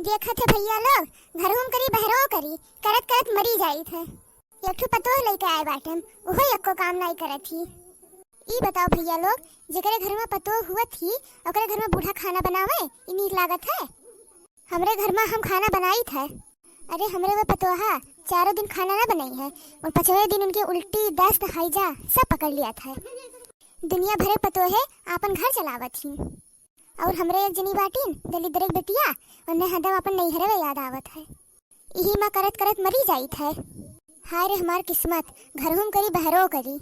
देखा थे भैया लोग घर हम करी बहरो करी करत करत मरी जाई थे। एक ठो पतोह लेके आए बाटन उहो एको काम नहीं करत थी। ई बताओ भैया लोग जेकरे घर में पतोह हुआ थी ओकरे घर में बूढ़ा खाना बनावे ई नीक लागत है। हमरे घर में हम खाना बनाई थे। अरे हमरे वो पतोहा 4 दिन खाना ना बनाई है और 5वें दिन उनके उल्टी दस्त हैजा सब पकड़ लिया था। दुनिया भरे पतोहे आपन घर चलावत थी और हमरे एक जनी बाटीन दलिद्र बेटिया उन्हें हदम अपन नैहरे में याद आवत है। यही माँ करत करत मरी जाई थे। हाय रे हमार किस्मत घर हम करी बहरो करी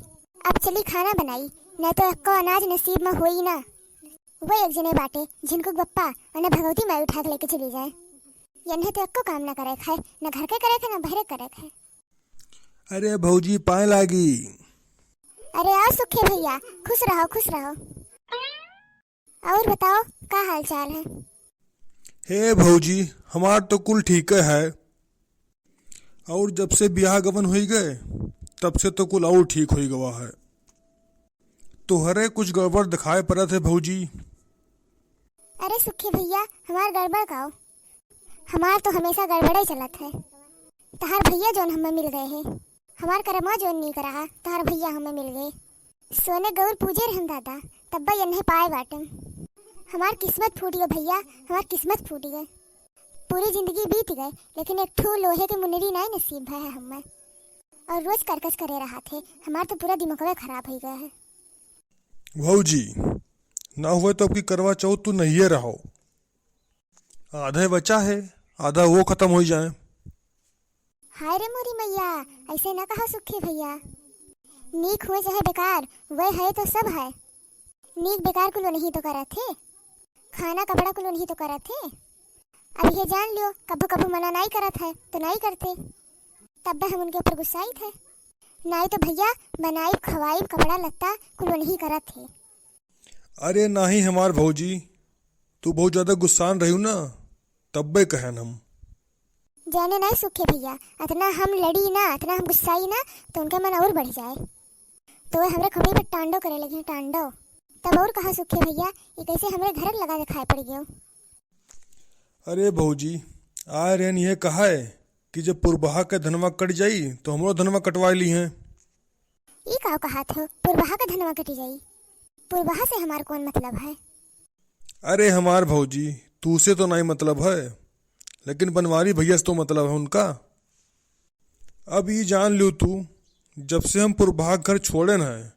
अब चली खाना बनाई न तो अक्को अनाज नसीब में होई ना। वो एक जने बाटे जिनको गप्पा उन्हें भगवती माई उठा के लेके चली जाए। यन्हे तो अक्को काम ना करे है न घर के करे है न बहरे करे है। अरे भौजी पाए लागी। अरे आओ सुखे भैया खुश रहो खुश रहो। और बताओ का हाल चाल है। हे भौजी हमार तो कुल ठीक है और जब से ब्याह गवन हो गए तब से तो कुल और ठीक हो गवा है। तुहरे कुछ गड़बड़ दिखाए पड़त है भौजी। अरे सुखे भैया हमार गड़बड़ काओ हमार तो हमेशा गड़बड़े चलत है। तहार भैया जोन हमें मिल गए है हमार करमा जोन नहीं करा तहार भैया हमें मिल गए। सोने गौर पूजे रहन दादा तब्बा यन्हे पाए बाटन। हमार किस्मत फूट गए भैया हमार किस्मत फूट गए। पूरी जिंदगी बीत गए लेकिन एक ठो लोहे के मुनरी नहीं नसीब है हमें और रोज करकस करे रहा थे। हमार तो पूरा दिमाग खराब हो गया है। भौजी ना हुए तो आपकी करवा चौथ तो नहीं रहो। आधा बचा है आधा वो खत्म हो जाए। हाय रे मोरी मैया ऐसे ना कहा सुखे भैया। नीक हुए चाहे बेकार वह है तो सब है। नीक बेकार को नहीं तो करा थे खाना कपड़ा को नहीं तो करा थे। अब ये जान लियो कभू कभू मना नहीं करत है तो नहीं करते तब हम उनके ऊपर गुस्साई थे। नहीं तो भैया बनाई खवाई कपड़ा लत्ता कुल नहीं करत थे। अरे नहीं हमार भौजी तू बहुत ज्यादा गुस्सान रही ना तब बे कहन हम जाने नहीं सूखे भैया इतना हम लड़ी ना इतना हम गुस्साई ना तो उनका मन और बढ़ जाए तो वे हमारे खबरी पर टांडो करे लगे टांडो। तब और कहा सूखे भैया ये कैसे हमारे घर लगा के खाए पड़ गयो। अरे भौजी आ रेन ये कहा है कि जब पुरबहा के धनवा कट जाई तो हमरो धनवा कटवा ली हैं। ये का कहा था पुरबहा का धनवा कटी जाई। पुरबहा से हमार कौन मतलब है। अरे हमार भौजी तू से तो नहीं मतलब है लेकिन बनवारी भैया से तो मतलब है उनका। अब ये जान लो तू जब से हम पुरबहा घर छोड़े न है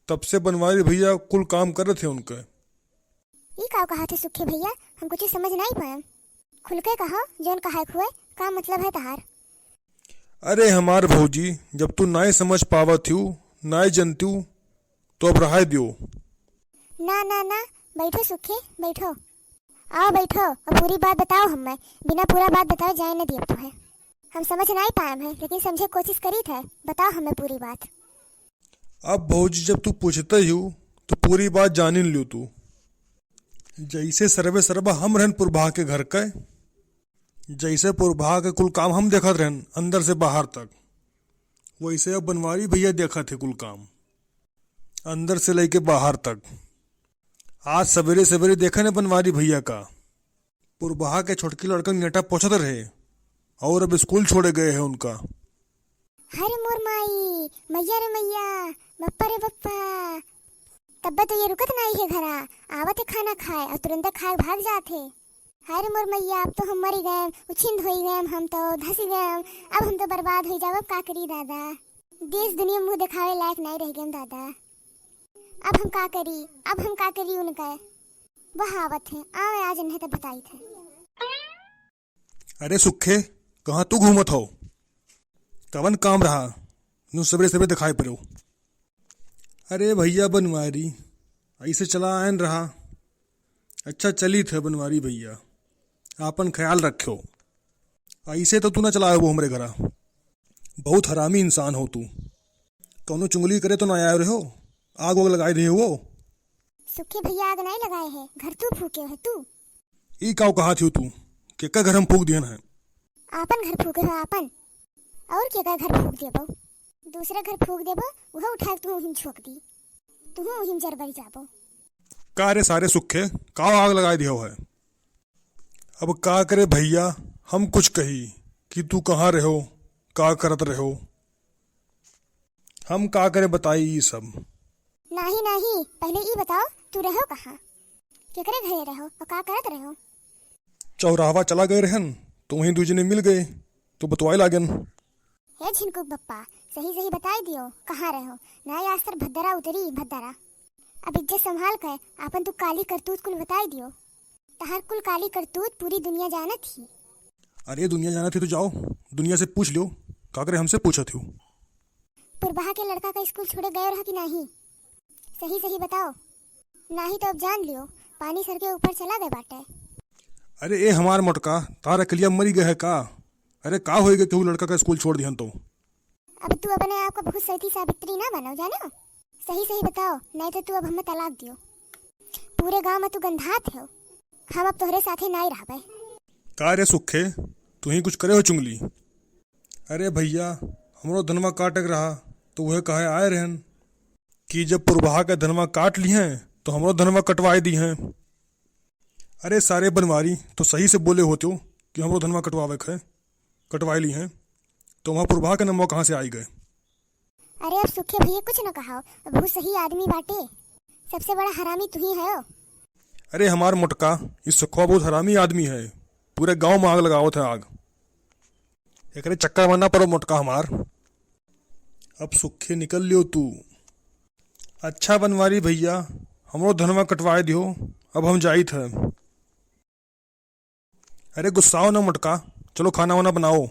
तब से बनवारी भैया कुल काम करे थे उनके। ये का कहा थे सुखे भैया हम कुछ समझ नहीं पाए। खुल के कहा जोन कहा हुए का मतलब है तहार। अरे हमार भौजी जब तू नाय समझ पावत हूँ नाय जनती हूँ तो अब रहा दियो। ना ना ना बैठो सुखे बैठो आओ बैठो और पूरी बात बताओ हमें बिना पूरा बात बताओ जाए न दिए तो है। हम समझ नहीं पाए हैं लेकिन समझे कोशिश करी थे बताओ हमें पूरी बात। अब भौजी जब तू पूछते ही तो पूरी बात जान लियो तू। जैसे सर्वे सर्वा हम रहन पुरबहा के घर के जैसे पुरबहा के कुल काम हम देखत रहन अंदर से बाहर तक वैसे अब बनवारी भैया देखा थे कुल काम अंदर से लेके बाहर तक। आज सवेरे सवेरे देखा ने बनवारी भैया का पुरबहा के छोटकी लड़का नेटा पहुंचते रहे और अब स्कूल छोड़े गए हैं उनका। हरे मोर माई मैया रे मैया बप्पा रे बप्पा तब तो ये रुकत नहीं है घरा आवत है खाना खाए और तुरंत खाए भाग जाते। हरे मोर मैया अब तो हम मरी गए उछिंद हो गए हम तो धसी गए अब हम तो बर्बाद हो जाओ। अब का करी दादा देश दुनिया मुंह दिखावे लायक नहीं रह गए दादा। अब हम का करी उनका वह आवत है आवे आज नहीं तो बताई थे। अरे सुखे कहाँ तू घूमत हो कवन काम रहा नू सवेरे सवेरे दिखाई पड़ो। अरे भैया बनवारी ऐसे चला आन रहा। अच्छा चली थे बनवारी भैया आपन ख्याल रखो ऐसे तो तू ना चलाए वो हमरे घरा। बहुत हरामी इंसान हो तू कौनो चुंगली करे तो ना आए रहे हो आग वग लगाए रहे हो। सुखे भैया आग नहीं लगाए है घर तू फूके है तू। ई काव कहा थी तू कि का घर हम फूक दिए है। आपन घर फूके हो आपन और क्या का घर फूक देबो दूसरे घर फूक देबो वह उठा तू हिम छोक दी तू हिम जरबरी जाबो। का रे सारे सुखे काव आग लगाए दियो है। अब का करे भैया, हम कुछ कही कि तू कहाँ रहो, का करत रहो। हम का करे बताई ये सब। नहीं नहीं, पहले ये बताओ तू रहो कहाँ, केकरे घरे रहो और का करत रहो। चौराहवा चला गए रहन तो वहीं दू जने मिल गए तो बतवाए लागन। हे झिनकुक बप्पा, सही सही बताई दियो कहाँ रहो, ना आज तर भद्दरा उतरी भद्दरा। अब इज्जत संभाल कर आपन तू काली करतूत कुल बताई दियो। तहार कुल काली करतूत पूरी दुनिया जानत ही। अरे दुनिया जाना थी तो जाओ, दुनिया से पूछ लो, का करे हमसे पूछा थी। पुरबहा के लड़का का स्कूल छोड़े गए रहा कि नहीं, सही सही बताओ, नहीं तो अब जान लियो पानी सर के ऊपर चला गए बाटे। अरे ए हमार मोटका, तारा कलिया मरी गए है का। अरे का होएगा केहू लड़का का स्कूल छोड़ दिहन तो। अब तू अपने आप को बहुत सती सावित्री ना बनाओ जानो। सही सही बताओ, नहीं तो तू अब हमें तलाक दियो। पूरे गांव में तू गंधात हो, हम अब तोहरे साथे नहीं रहबे। का रे सुखे, तू ही कुछ करे हो चुंगली। अरे भैया, हमरो धनवा काटक रहा तो वह कहे आए रहन कि जब पुरबहा का धनवा काट ली हैं तो हमरो धनवा कटवाए दी हैं। अरे सारे बनवारी तो सही से बोले होते हो कि हमरो धनवा कटवावे है, कटवाए ली हैं, तो वहाँ पुरबहा का नमवा कहाँ से आई गए। अरे अब सुखे भैया कुछ न कहो, बहुत सही आदमी बाटे, सबसे बड़ा हरामी तू ही है। अरे हमार मोटका, इस सुखवा बहुत हरामी आदमी है, पूरे गांव में आग लगावत है आग। एकरे चक्कर बनना पड़ो मोटका हमार। अब सुखे निकल लियो तू। अच्छा बनवारी भैया, हमरो धनवा कटवाए दियो, अब हम जाई थे। अरे गुस्साओ ना मोटका, चलो खाना वाना बनाओ।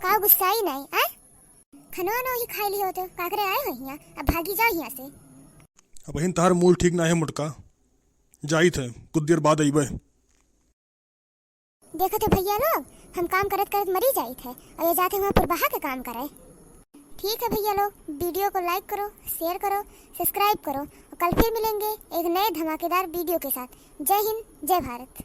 का गुस्साई नहीं आ? खनवा नो ही खाई ली हो तो काकरे आए हो यहाँ, अब भागी जाओ यहाँ से। अब बहन तार मूल ठीक ना है मोटका, जाई थे कुछ देर बाद अइबे। देखो तो भैया लोग, हम काम करत करत मरी जाई थे और ये जाते वहाँ पुरबहा के काम करे। ठीक है भैया लोग, वीडियो को लाइक करो, शेयर करो, सब्सक्राइब करो और कल फिर मिलेंगे एक नए धमाकेदार वीडियो के साथ। जय हिंद, जय भारत।